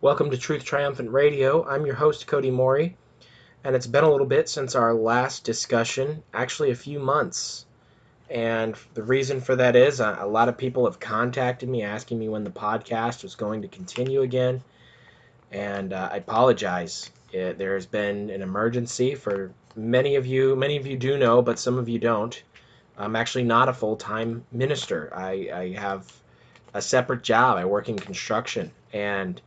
Welcome to Truth Triumphant Radio. I'm your host, Kody Morey, and it's been a little bit since our last discussion, actually a few months. And the reason for that is a lot of people have contacted me asking me when the podcast was going to continue again, and I apologize. There has been an emergency for many of you. Many of you do know, but some of you don't. I'm actually not a full-time minister. I have a separate job. I work in construction, and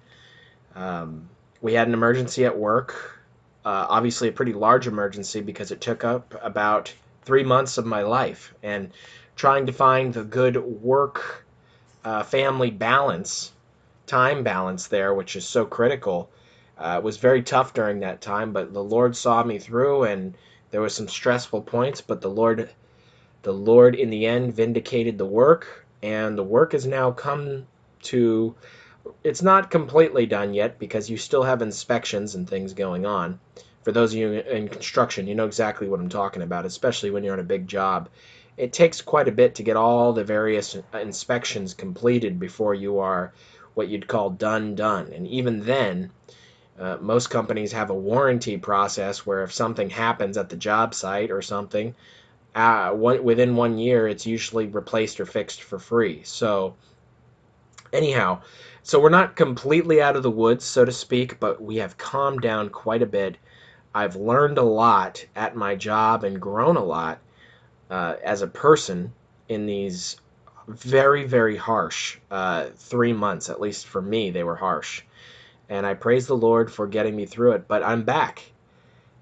we had an emergency at work, obviously a pretty large emergency because it took up about 3 months of my life. And trying to find the good work family balance, time balance there, which is so critical, was very tough during that time. But the Lord saw me through, and there was some stressful points, but the Lord in the end vindicated the work, and the work has now come to. It's not completely done yet because you still have inspections and things going on. For those of you in construction, you know exactly what I'm talking about, especially when you're on a big job. It takes quite a bit to get all the various inspections completed before you are what you'd call done. And even then, most companies have a warranty process where if something happens at the job site or something, within 1 year, it's usually replaced or fixed for free. So anyhow, so we're not completely out of the woods, so to speak, but we have calmed down quite a bit. I've learned a lot at my job and grown a lot as a person in these very, very harsh 3 months. At least for me, they were harsh. And I praise the Lord for getting me through it, but I'm back.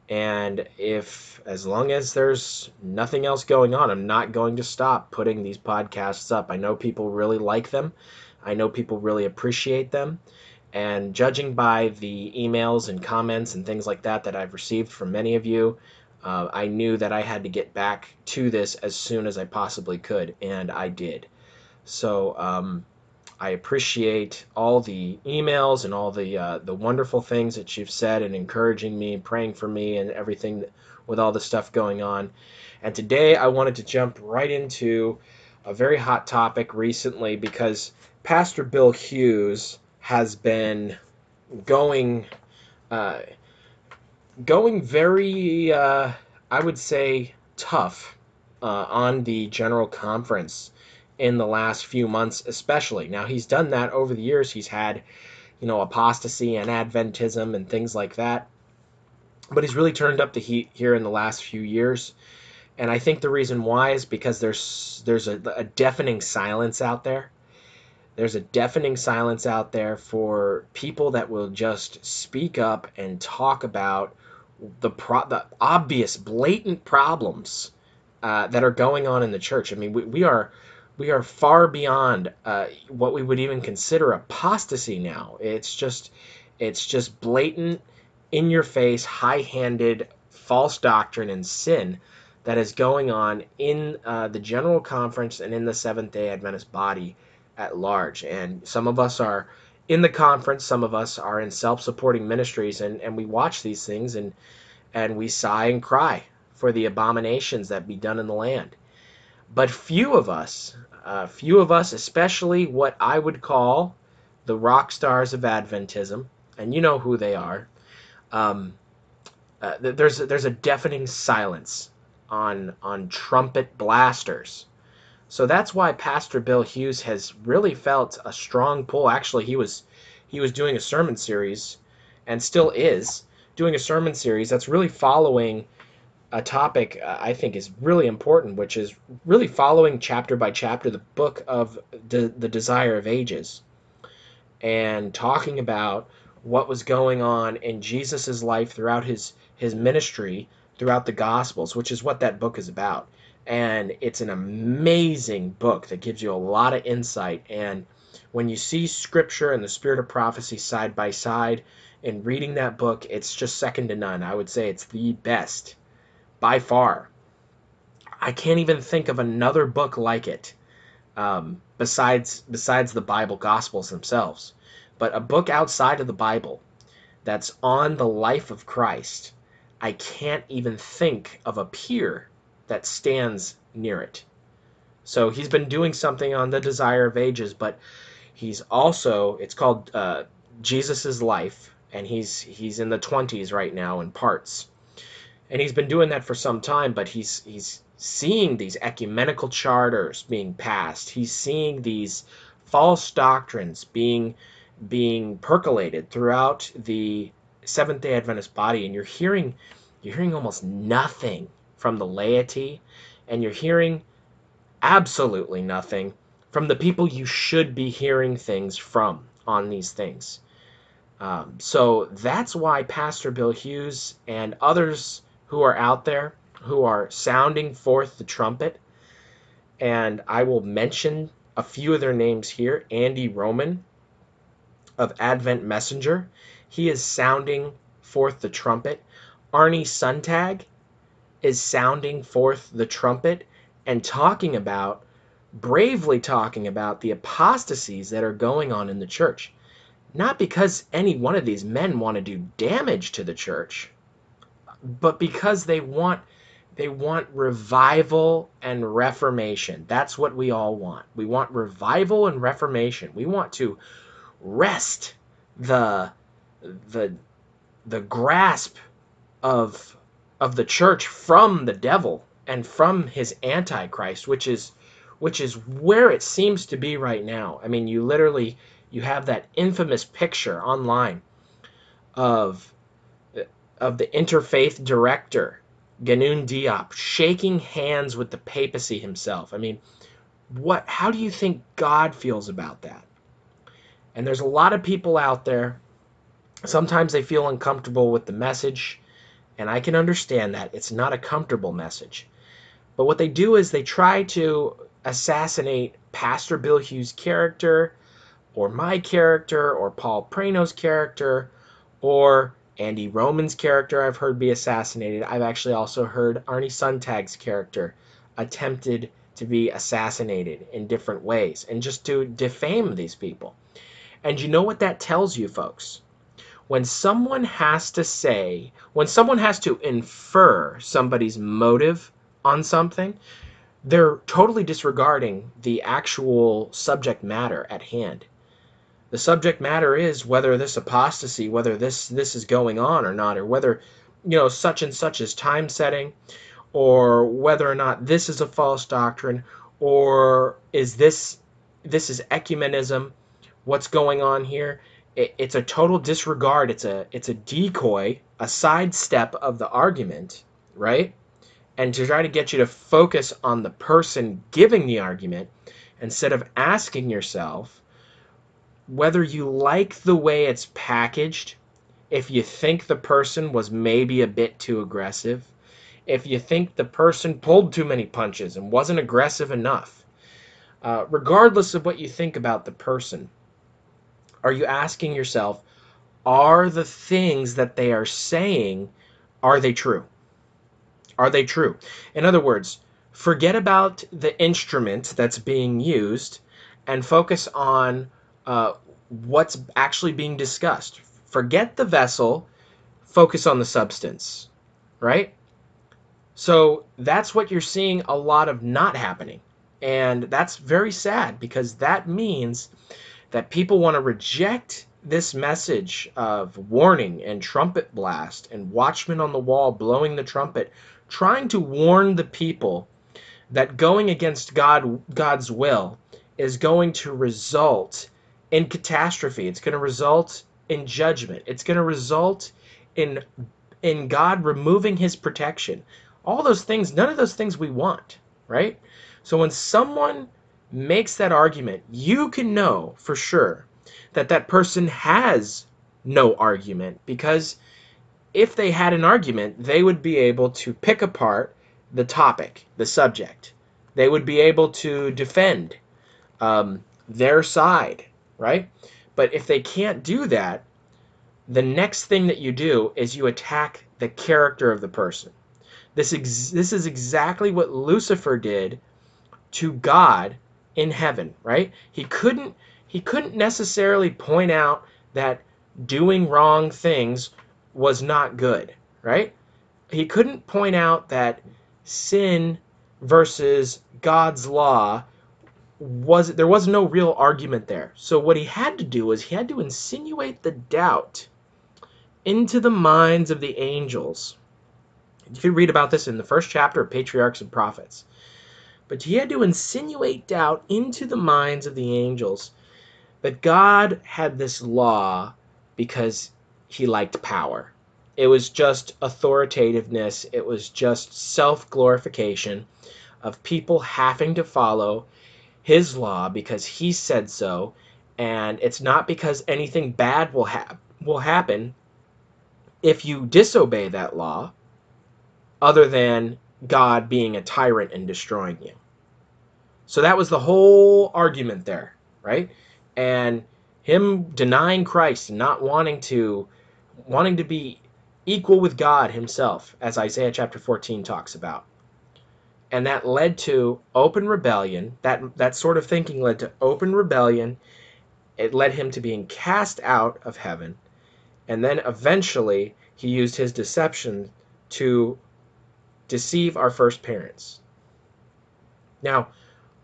And as long as there's nothing else going on, I'm not going to stop putting these podcasts up. I know people really like them. I know people really appreciate them. And judging by the emails and comments and things like that I've received from many of you, I knew that I had to get back to this as soon as I possibly could, and I did. So I appreciate all the emails and all the wonderful things that you've said and encouraging me, praying for me, and everything with all the stuff going on. And today I wanted to jump right into a very hot topic recently because Pastor Bill Hughes has been going uh, going very, I would say, tough on the General Conference in the last few months, especially. Now, he's done that over the years. He's had, apostasy and Adventism and things like that. But he's really turned up the heat here in the last few years. And I think the reason why is because there's a deafening silence out there. There's a deafening silence out there for people that will just speak up and talk about the obvious, blatant problems that are going on in the church. I mean, we are far beyond what we would even consider apostasy now. It's just blatant, in your face, high-handed, false doctrine and sin that is going on in the General Conference and in the Seventh-day Adventist body at large. And some of us are in the conference, some of us are in self-supporting ministries, and we watch these things and we sigh and cry for the abominations that be done in the land. But few of us, especially what I would call the rock stars of Adventism, and you know who they are, there's a deafening silence on trumpet blasters. So that's why Pastor Bill Hughes has really felt a strong pull. Actually, he was doing a sermon series, and still is doing a sermon series that's really following a topic I think is really important, which is really following chapter by chapter the book of the Desire of Ages, and talking about what was going on in Jesus's life throughout his ministry, throughout the Gospels, which is what that book is about. And it's an amazing book that gives you a lot of insight. And when you see Scripture and the Spirit of prophecy side by side in reading that book, it's just second to none. I would say it's the best by far. I can't even think of another book like it besides the Bible Gospels themselves. But a book outside of the Bible that's on the life of Christ, I can't even think of a peer that stands near it. So he's been doing something on the Desire of Ages, but he's also, it's called Jesus's life, and he's in the 20s right now in parts. And he's been doing that for some time, but he's seeing these ecumenical charters being passed. He's seeing these false doctrines being percolated throughout the Seventh-day Adventist body, and you're hearing almost nothing from the laity, and you're hearing absolutely nothing from the people you should be hearing things from on these things. So that's why Pastor Bill Hughes and others who are out there who are sounding forth the trumpet, and I will mention a few of their names here. Andy Roman of Advent Messenger, he is sounding forth the trumpet. Arnie Suntag is sounding forth the trumpet and bravely talking about the apostasies that are going on in the church. Not because any one of these men want to do damage to the church, but because they want revival and reformation. That's what we all want. We want revival and reformation. We want to wrest the grasp of the church from the devil and from his antichrist, which is where it seems to be right now. I mean, you have that infamous picture online of the interfaith director Ganoun Diop shaking hands with the papacy himself. I mean, how do you think God feels about that? And there's a lot of people out there, sometimes they feel uncomfortable with the message, and I can understand that. It's not a comfortable message. But what they do is they try to assassinate Pastor Bill Hughes' character, or my character, or Paul Prano's character, or Andy Roman's character I've heard be assassinated. I've actually also heard Arnie Suntag's character attempted to be assassinated in different ways, and just to defame these people. And you know what that tells you, folks? When someone has to infer somebody's motive on something, they're totally disregarding the actual subject matter at hand. The subject matter is whether this apostasy, whether this is going on or not, or whether, such and such is time setting, or whether or not this is a false doctrine, or is this is ecumenism. What's going on here? It's a total disregard. It's a decoy, a sidestep of the argument, right? And to try to get you to focus on the person giving the argument instead of asking yourself whether you like the way it's packaged, if you think the person was maybe a bit too aggressive, if you think the person pulled too many punches and wasn't aggressive enough. Regardless of what you think about the person, are you asking yourself, are the things that they are saying, are they true? Are they true? In other words, forget about the instrument that's being used and focus on what's actually being discussed. Forget the vessel, focus on the substance, right? So that's what you're seeing a lot of not happening. And that's very sad, because that means that people want to reject this message of warning and trumpet blast and watchmen on the wall blowing the trumpet, trying to warn the people that going against God's will is going to result in catastrophe. It's going to result in judgment. It's going to result in God removing his protection. All those things, none of those things we want, right? So when someone makes that argument, you can know for sure that that person has no argument, because if they had an argument, they would be able to pick apart the topic, the subject. They would be able to defend their side, right? But if they can't do that, the next thing that you do is you attack the character of the person. This is exactly what Lucifer did to God in heaven, right? He couldn't necessarily point out that doing wrong things was not good, right? He couldn't point out that sin versus God's law there was no real argument there. So what he had to do was he had to insinuate the doubt into the minds of the angels. You can read about this in the first chapter of Patriarchs and Prophets. But he had to insinuate doubt into the minds of the angels that God had this law because he liked power. It was just authoritativeness. It was just self-glorification of people having to follow his law because he said so, and it's not because anything bad will happen if you disobey that law, other than God being a tyrant and destroying you. So that was the whole argument there, right? And him denying Christ and not wanting to be equal with God himself, as Isaiah chapter 14 talks about. And that led to open rebellion. That sort of thinking led to open rebellion. It led him to being cast out of heaven. And then eventually he used his deception to deceive our first parents. Now,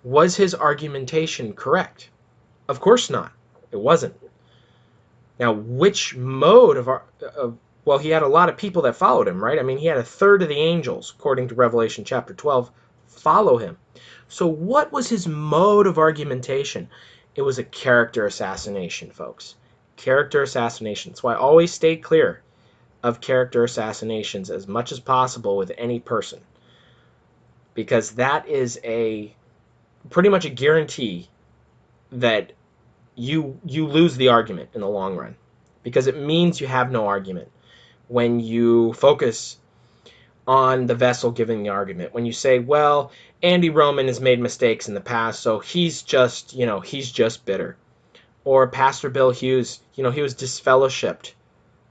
was his argumentation correct? Of course not. It wasn't. Now, which mode well, he had a lot of people that followed him, right? I mean, he had a third of the angels, according to Revelation chapter 12, follow him. So what was his mode of argumentation? It was a character assassination, folks. Character assassination. That's why I always stay clear of character assassinations as much as possible with any person, because that is pretty much a guarantee that you lose the argument in the long run, because it means you have no argument when you focus on the vessel giving the argument. When you say, well, Andy Roman has made mistakes in the past, so he's just bitter. Or Pastor Bill Hughes, he was disfellowshipped,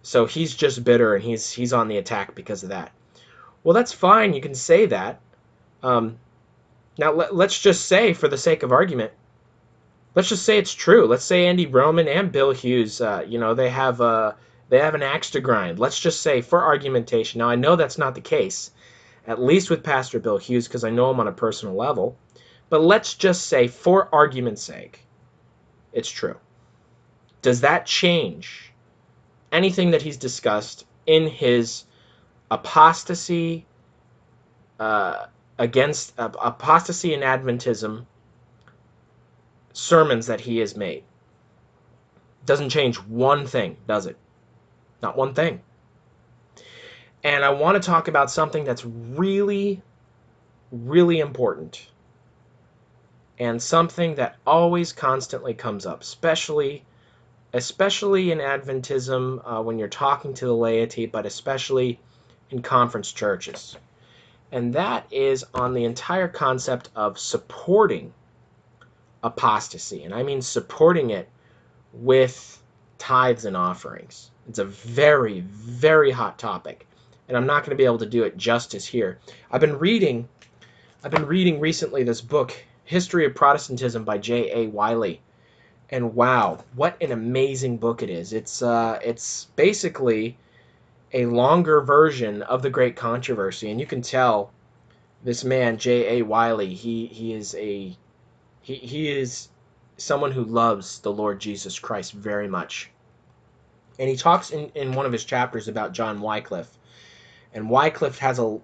so he's just bitter and he's on the attack because of that. Well, that's fine. You can say that. Now, let's just say, for the sake of argument, let's just say it's true. Let's say Andy Roman and Bill Hughes, they have an axe to grind. Let's just say, for argumentation. Now, I know that's not the case, at least with Pastor Bill Hughes, because I know him on a personal level. But let's just say, for argument's sake, it's true. Does that change anything that he's discussed in his apostasy against apostasy and Adventism sermons that he has made? Doesn't change one thing, does it? Not one thing. And I want to talk about something that's really, really important, and something that always constantly comes up, especially in Adventism when you're talking to the laity, but especially in conference churches. And that is on the entire concept of supporting apostasy. And I mean supporting it with tithes and offerings. It's a very, very hot topic, and I'm not going to be able to do it justice here. I've been reading recently this book, History of Protestantism by J.A. Wiley, and wow, what an amazing book it is. It's basically a longer version of the Great Controversy, and you can tell this man J.A. Wiley, he is someone who loves the Lord Jesus Christ very much. And he talks in one of his chapters about John Wycliffe. And Wycliffe has a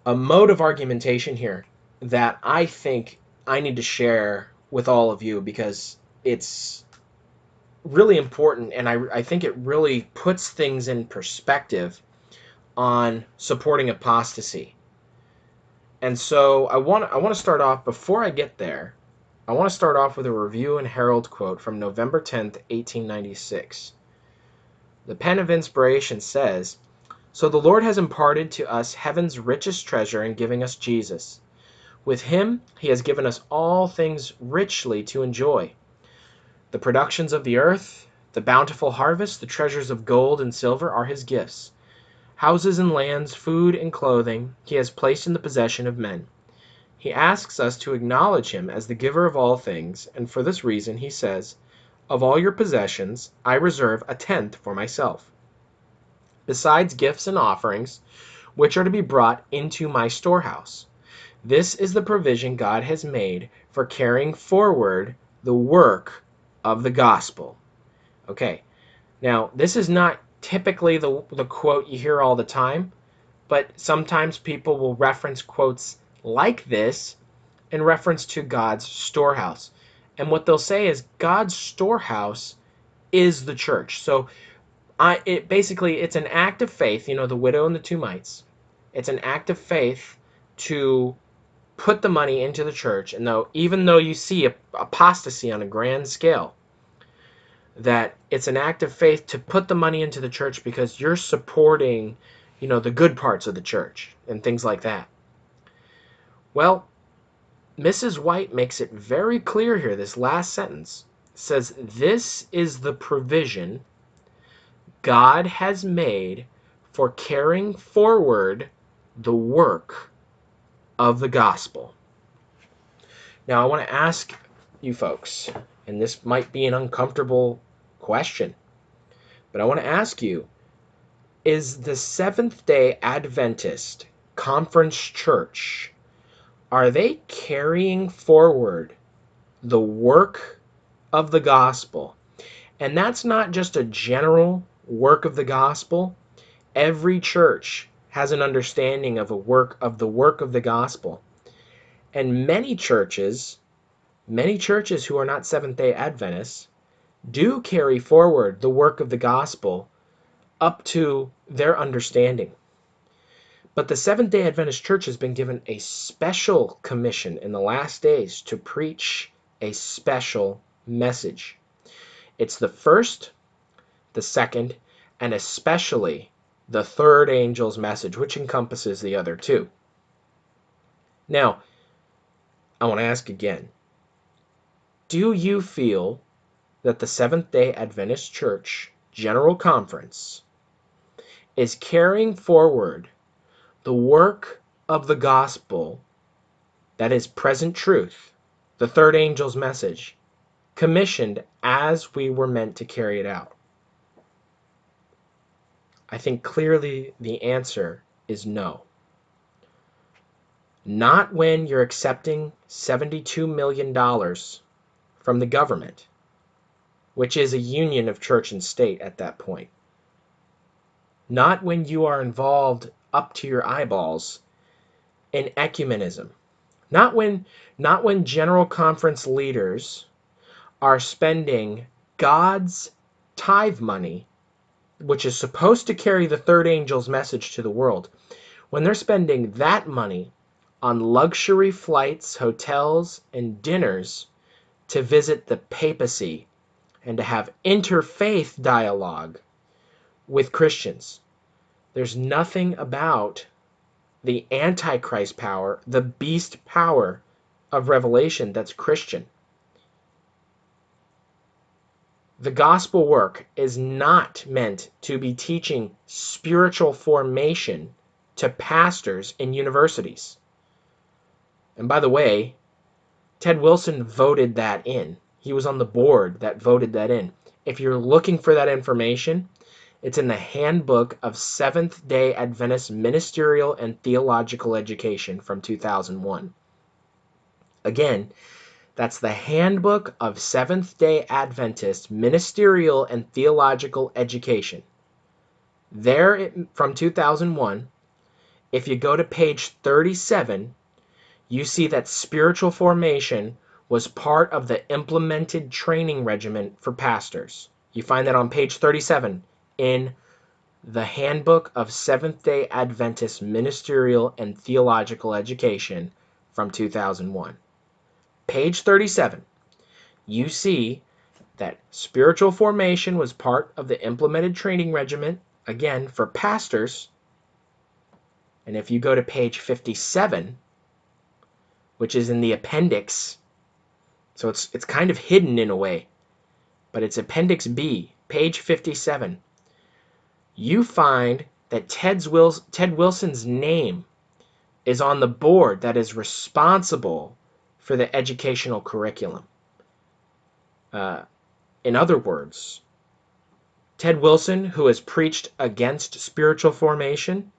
mode of argumentation here that I think I need to share with all of you, because it's really important, and I think it really puts things in perspective on supporting apostasy. And so I want to start off, before I get there, I want to start off with a Review and Herald quote from November 10th, 1896. The pen of inspiration says, "So the Lord has imparted to us heaven's richest treasure in giving us Jesus. With him he has given us all things richly to enjoy. The productions of the earth, the bountiful harvest, the treasures of gold and silver are his gifts. Houses and lands, food and clothing he has placed in the possession of men. He asks us to acknowledge him as the giver of all things, and for this reason he says, 'Of all your possessions I reserve a tenth for myself, besides gifts and offerings, which are to be brought into my storehouse. This is the provision God has made for carrying forward the work of the gospel. Okay, now this is not typically the quote you hear all the time, but sometimes people will reference quotes like this in reference to God's storehouse. And what they'll say is God's storehouse is the church. So it's an act of faith, the widow and the two mites. It's an act of faith to put the money into the church, and even though you see apostasy on a grand scale, that it's an act of faith to put the money into the church because you're supporting, the good parts of the church and things like that. Well, Mrs. White makes it very clear here. This last sentence says, "This is the provision God has made for carrying forward the work of the gospel." Now, I want to ask you folks, and this might be an uncomfortable question, but I want to ask you, is the Seventh-day Adventist Conference Church, are they carrying forward the work of the gospel? And that's not just a general work of the gospel. Every church has an understanding of the work of the gospel. And many churches who are not Seventh-day Adventists do carry forward the work of the gospel up to their understanding. But the Seventh-day Adventist Church has been given a special commission in the last days to preach a special message. It's the first, the second, and especially the third angel's message, which encompasses the other two. Now, I want to ask again, do you feel that the Seventh-day Adventist Church General Conference is carrying forward the work of the gospel, that is present truth, the third angel's message, commissioned as we were meant to carry it out? I think clearly the answer is no. Not when you're accepting $72 million from the government, which is a union of church and state at that point. Not when you are involved up to your eyeballs in ecumenism. Not when General Conference leaders are spending God's tithe money, which is supposed to carry the third angel's message to the world, when they're spending that money on luxury flights, hotels, and dinners to visit the papacy and to have interfaith dialogue with Christians. There's nothing about the Antichrist power, the beast power of Revelation that's Christian. The gospel work is not meant to be teaching spiritual formation to pastors in universities. And by the way, Ted Wilson voted that in. He was on the board that voted that in. If you're looking for that information, it's in the Handbook of Seventh-day Adventist Ministerial and Theological Education from 2001. Again, that's the Handbook of Seventh-day Adventist Ministerial and Theological Education. There, from 2001, if you go to page 37, you see that spiritual formation was part of the implemented training regimen for pastors. You find that on page 37 in the Handbook of Seventh-day Adventist Ministerial and Theological Education from 2001. Page 37, you see that spiritual formation was part of the implemented training regimen, again, for pastors. And if you go to page 57, which is in the appendix, so it's kind of hidden in a way, but it's Appendix B, page 57, you find that Ted Wilson's name is on the board that is responsible for the educational curriculum. In other words, Ted Wilson, who has preached against spiritual formation,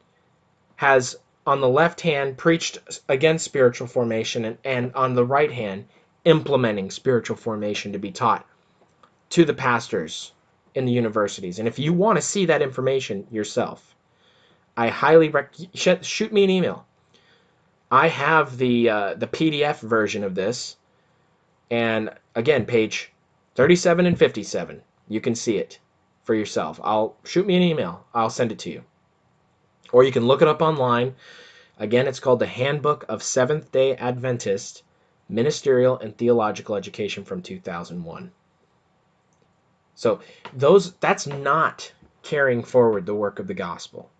has on the left hand preached against spiritual formation, and on the right hand implementing spiritual formation to be taught to the pastors in the universities. And if you want to see that information yourself, I highly shoot me an email. I have the PDF version of this, and again, page 37 and 57. You can see it for yourself. Shoot me an email. I'll send it to you. Or you can look it up online. Again, it's called the Handbook of Seventh-day Adventist Ministerial and Theological Education from 2001. So that's not carrying forward the work of the gospel.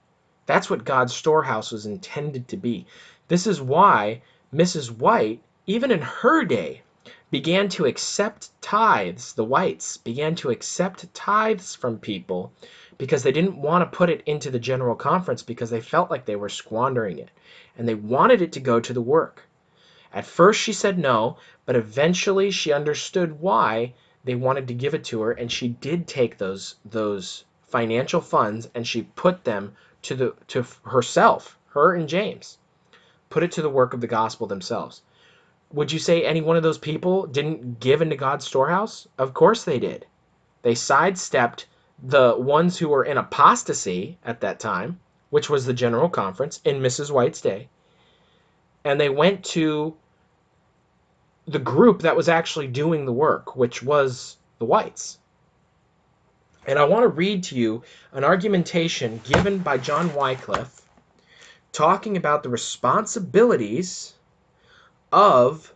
That's what God's storehouse was intended to be. This is why Mrs. White, even in her day, began to accept tithes. The Whites began to accept tithes from people because they didn't want to put it into the general conference because they felt like they were squandering it. And they wanted it to go to the work. At first she said no, but eventually she understood why they wanted to give it to her, and she did take those financial funds and she put them to herself, her and James, put it to the work of the gospel themselves. Would you say any one of those people didn't give into God's storehouse? Of course they did. They sidestepped the ones who were in apostasy at that time, which was the general conference in Mrs. White's day, and they went to the group that was actually doing the work, which was the Whites. And I want to read to you an argumentation given by John Wycliffe talking about the responsibilities of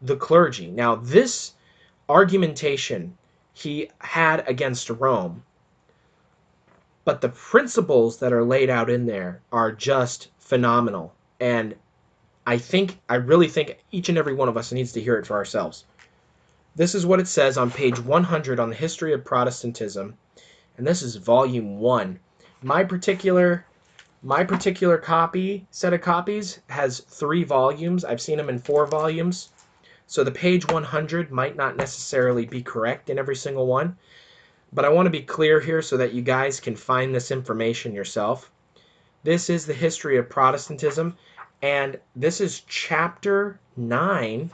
the clergy. Now, this argumentation he had against Rome, but the principles that are laid out in there are just phenomenal. And I really think each and every one of us needs to hear it for ourselves. This is what it says on page 100 on the History of Protestantism, and this is volume 1. My particular set of copies has 3 volumes. I've seen them in 4 volumes. So the page 100 might not necessarily be correct in every single one, but I want to be clear here so that you guys can find this information yourself. This is the History of Protestantism, and this is chapter 9,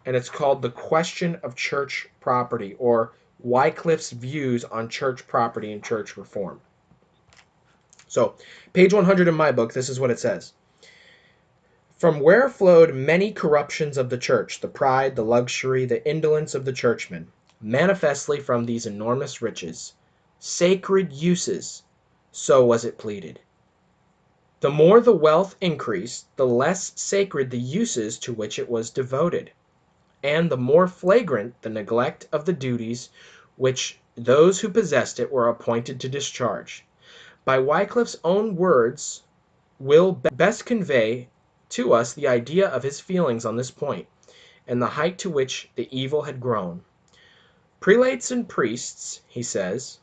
and it's called The Question of Church Property, or Wycliffe's Views on Church Property and Church Reform. So, page 100 in my book, this is what it says. From where flowed many corruptions of the church, the pride, the luxury, the indolence of the churchmen, manifestly from these enormous riches, sacred uses, so was it pleaded. The more the wealth increased, the less sacred the uses to which it was devoted, and the more flagrant the neglect of the duties which those who possessed it were appointed to discharge. By Wycliffe's own words will best convey to us the idea of his feelings on this point, and the height to which the evil had grown. Prelates and priests, he says,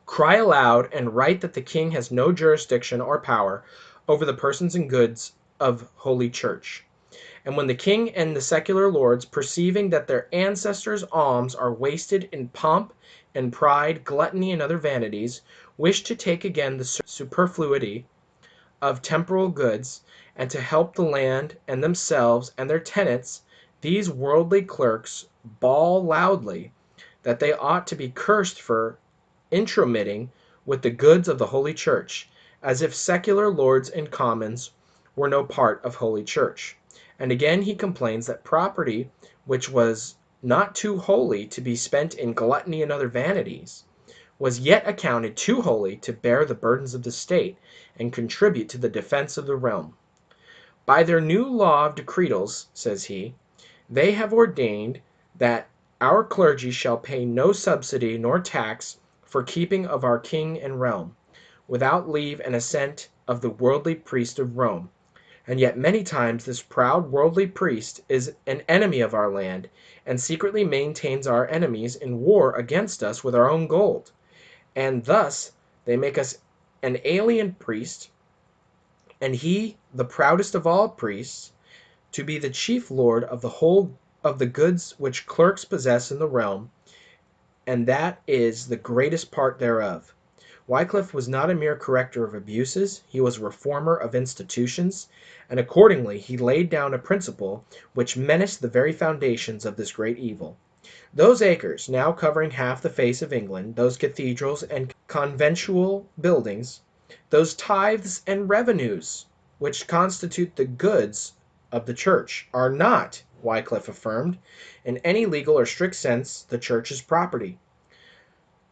cry aloud and write that the king has no jurisdiction or power over the persons and goods of Holy Church. And when the king and the secular lords, perceiving that their ancestors' alms are wasted in pomp and pride, gluttony, and other vanities, wish to take again the superfluity of temporal goods, and to help the land and themselves and their tenants, these worldly clerks bawl loudly that they ought to be cursed for intromitting with the goods of the Holy Church, as if secular lords and commons were no part of Holy Church. And again he complains that property which was not too holy to be spent in gluttony and other vanities was yet accounted too holy to bear the burdens of the state and contribute to the defense of the realm. By their new law of decretals, says he, they have ordained that our clergy shall pay no subsidy nor tax for keeping of our king and realm, without leave and assent of the worldly priest of Rome. And yet many times this proud worldly priest is an enemy of our land, and secretly maintains our enemies in war against us with our own gold. And thus they make us an alien priest, and he, the proudest of all priests, to be the chief lord of the whole of the goods which clerks possess in the realm, and that is the greatest part thereof. Wycliffe was not a mere corrector of abuses, he was a reformer of institutions, and accordingly he laid down a principle which menaced the very foundations of this great evil. Those acres, now covering half the face of England, those cathedrals and conventual buildings, those tithes and revenues which constitute the goods of the church, are not, Wycliffe affirmed, in any legal or strict sense the church's property.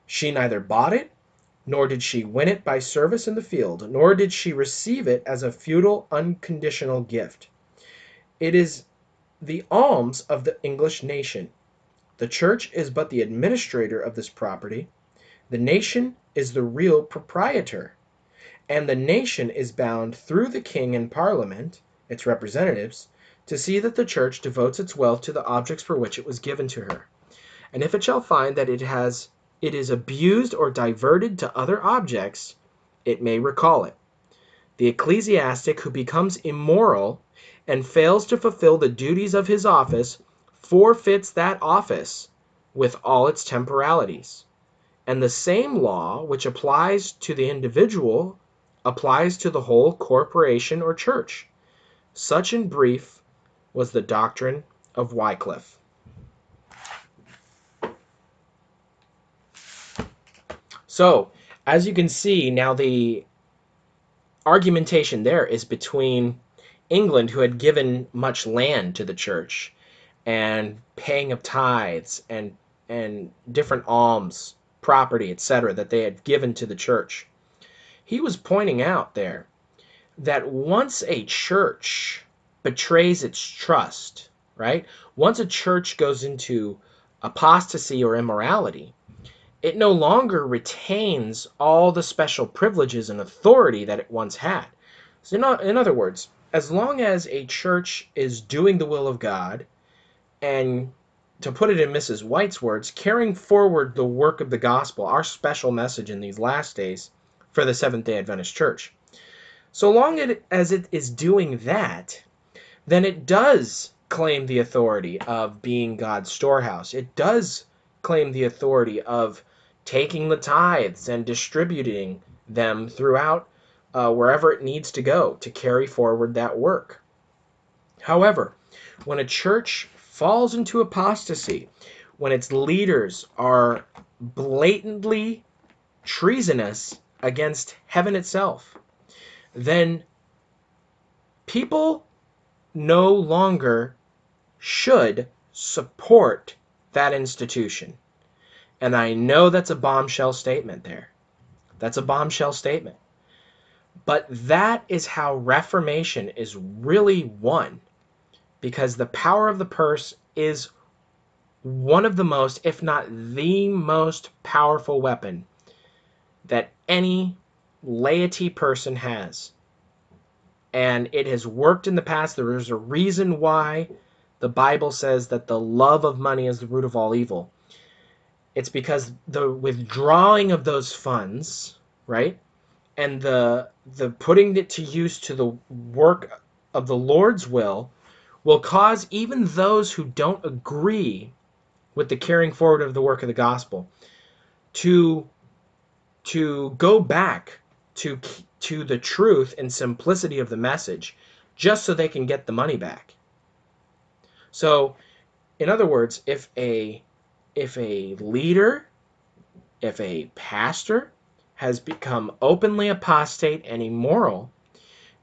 She neither bought it, nor did she win it by service in the field, nor did she receive it as a feudal unconditional gift. It is the alms of the English nation. The church is but the administrator of this property. The nation is the real proprietor. And the nation is bound through the king and parliament, its representatives, to see that the church devotes its wealth to the objects for which it was given to her. And if it shall find that it is abused or diverted to other objects, it may recall it. The ecclesiastic who becomes immoral and fails to fulfill the duties of his office forfeits that office with all its temporalities. And the same law which applies to the individual applies to the whole corporation or church. Such, in brief, was the doctrine of Wycliffe. So, as you can see, now the argumentation there is between England, who had given much land to the church, and paying of tithes and different alms, property, etc., that they had given to the church. He was pointing out there that once a church betrays its trust, right? Once a church goes into apostasy or immorality, it no longer retains all the special privileges and authority that it once had. So in other words, as long as a church is doing the will of God, and to put it in Mrs. White's words, carrying forward the work of the gospel, our special message in these last days for the Seventh-day Adventist Church, so long as it is doing that, then it does claim the authority of being God's storehouse. It does claim the authority of taking the tithes and distributing them throughout wherever it needs to go to carry forward that work. However, when a church falls into apostasy, when its leaders are blatantly treasonous against heaven itself, then people no longer should support that institution. And I know that's a bombshell statement there. That's a bombshell statement. But that is how Reformation is really won, because the power of the purse is one of the most, if not the most powerful weapon that any laity person has. And it has worked in the past. There is a reason why the Bible says that the love of money is the root of all evil. It's because the withdrawing of those funds, right, and the putting it to use to the work of the Lord's will cause even those who don't agree with the carrying forward of the work of the gospel to go back to the truth and simplicity of the message, just so they can get the money back. So, in other words, if a leader, if a pastor has become openly apostate and immoral,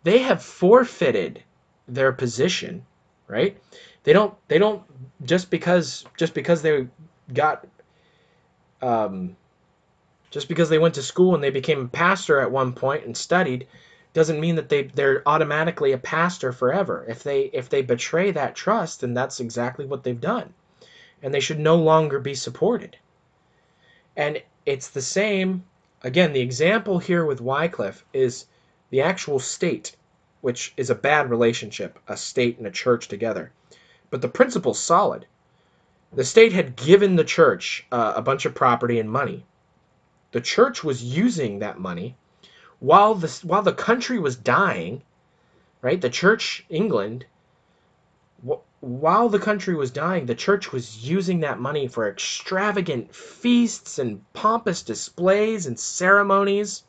they have forfeited their position, right? They don't just because they got just because they went to school and they became a pastor at one point and studied, doesn't mean that they're automatically a pastor forever. If they betray that trust, then that's exactly what they've done, and they should no longer be supported. And it's the same. Again, the example here with Wycliffe is the actual state, which is a bad relationship, a state and a church together. But the principle's solid. The state had given the church a bunch of property and money. The church was using that money while the country was dying, right? The church, England, while the country was dying, the church was using that money for extravagant feasts and pompous displays and ceremonies,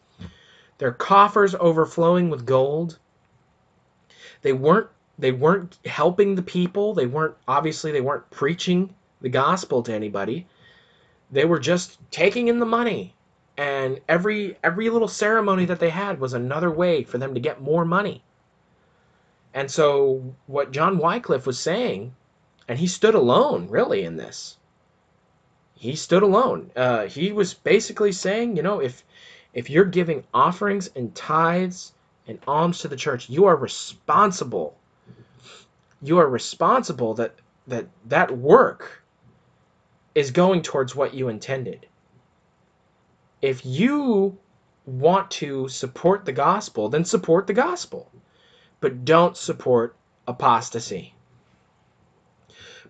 their coffers overflowing with gold. They weren't helping the people. They weren't preaching the gospel to anybody. They were just taking in the money. And every little ceremony that they had was another way for them to get more money. And so what John Wycliffe was saying, and he stood alone really in this. He stood alone. He was basically saying, if you're giving offerings and tithes and alms to the church, you are responsible. You are responsible that work is going towards what you intended. If you want to support the gospel, then support the gospel. But don't support apostasy.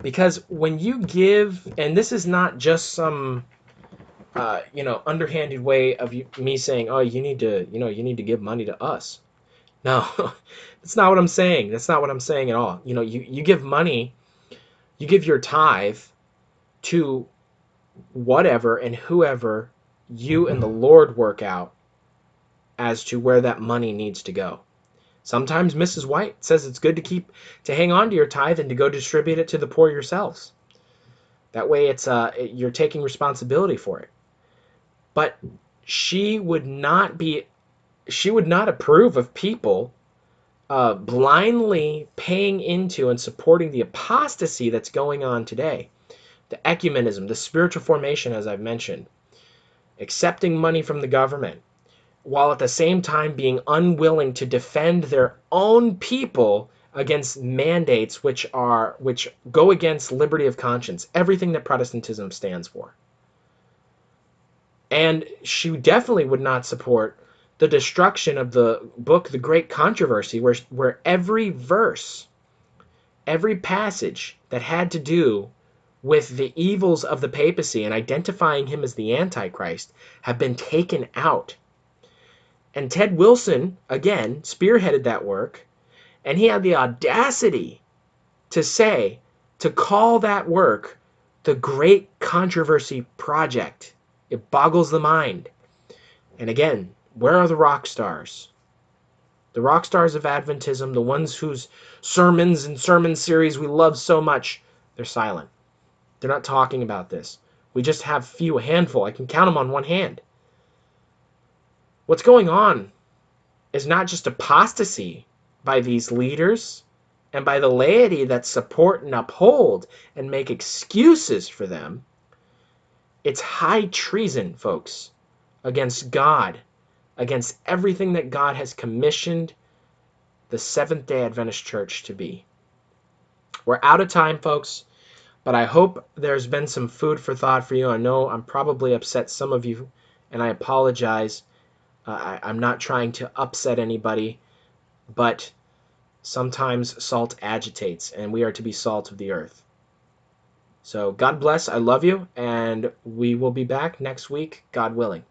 Because when you give, and this is not just some underhanded way of me saying, oh, you need to give money to us. No, that's not what I'm saying. That's not what I'm saying at all. You give money, you give your tithe to whatever and whoever you and the Lord work out as to where that money needs to go. Sometimes Mrs. White says it's good to hang on to your tithe and to go distribute it to the poor yourselves. That way you're taking responsibility for it. But she would not approve of people blindly paying into and supporting the apostasy that's going on today. The ecumenism, the spiritual formation, as I've mentioned, accepting money from the government, while at the same time being unwilling to defend their own people against mandates which go against liberty of conscience, everything that Protestantism stands for. And she definitely would not support the destruction of the book, The Great Controversy, where every verse, every passage that had to do with the evils of the papacy and identifying him as the Antichrist have been taken out. And Ted Wilson, again, spearheaded that work, and he had the audacity to call that work the Great Controversy Project. It boggles the mind. And again, where are the rock stars? The rock stars of Adventism, the ones whose sermons and sermon series we love so much, they're silent. They're not talking about this. We just have a handful. I can count them on one hand. What's going on is not just apostasy by these leaders and by the laity that support and uphold and make excuses for them. It's high treason, folks, against God, against everything that God has commissioned the Seventh-day Adventist Church to be. We're out of time, folks, but I hope there's been some food for thought for you. I know I'm probably upset some of you, and I apologize. I'm not trying to upset anybody, but sometimes salt agitates, and we are to be salt of the earth. So God bless. I love you, and we will be back next week, God willing.